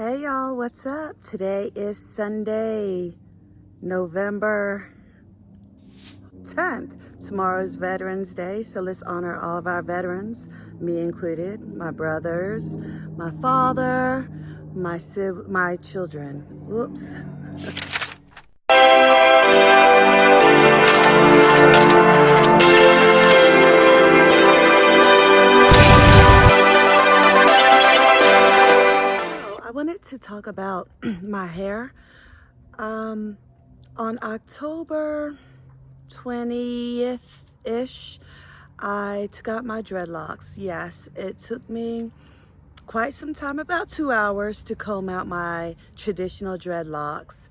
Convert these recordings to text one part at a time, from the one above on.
Hey y'all, what's up? Today is Sunday, November 10th. Tomorrow's Veterans Day, so let's honor all of our veterans, me included, my brothers, my father, my children. Whoops. I wanted to talk about my hair. On October 20th-ish, I took out my dreadlocks. Yes, it took me quite some time, about 2 hours, to comb out my traditional dreadlocks.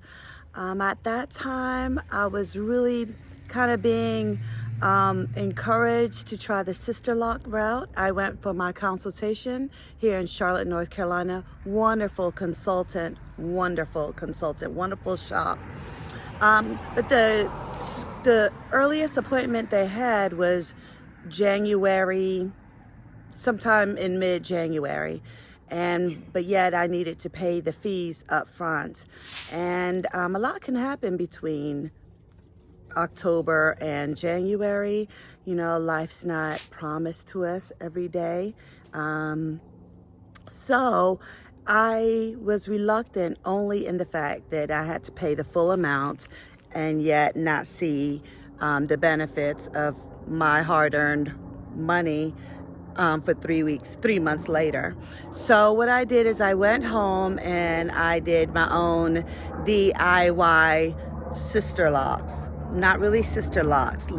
At that time, I was really kind of being encouraged to try the Sisterlock route. I went for my consultation here in Charlotte, North Carolina. Wonderful consultant, wonderful shop. But the earliest appointment they had was January, sometime in mid-January. But yet I needed to pay the fees up front. And a lot can happen between October and January. You know, life's not promised to us every day. So I was reluctant only in the fact that I had to pay the full amount and yet not see the benefits of my hard-earned money for 3 months later. So what I did is I went home and I did my own DIY Sisterlocks. Not really Sisterlocks.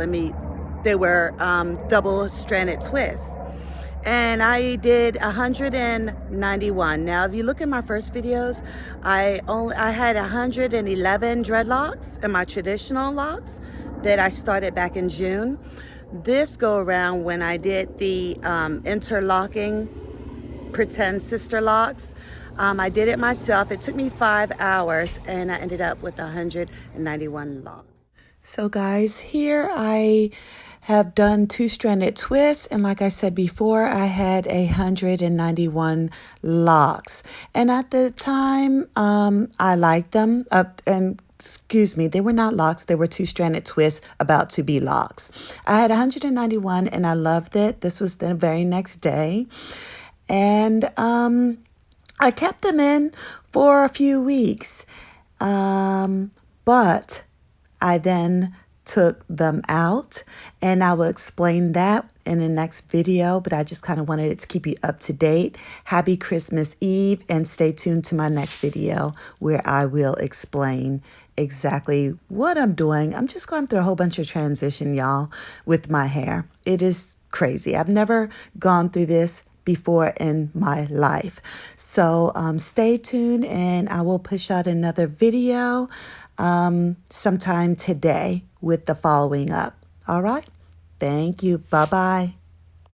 They were double-stranded twists. And I did 191. Now, if you look at my first videos, I had 111 dreadlocks in my traditional locks that I started back in June. This go around, when I did the interlocking pretend Sisterlocks, I did it myself. It took me 5 hours and I ended up with 191 locks. So guys, here I have done 2-stranded twists, and like I said before, I had 191 locks. And at the time, I liked them. Excuse me, they were not locks, they were 2-stranded twists about to be locks. I had 191 and I loved it. This was the very next day. And I kept them in for a few weeks. But I then took them out, and I will explain that in the next video, but I just kind of wanted it to keep you up to date. Happy Christmas Eve, and stay tuned to my next video where I will explain exactly what I'm doing. I'm just going through a whole bunch of transition, y'all, with my hair. It is crazy. I've never gone through this before in my life. So stay tuned, and I will push out another video sometime today with the following up. All right. Thank you. Bye-bye.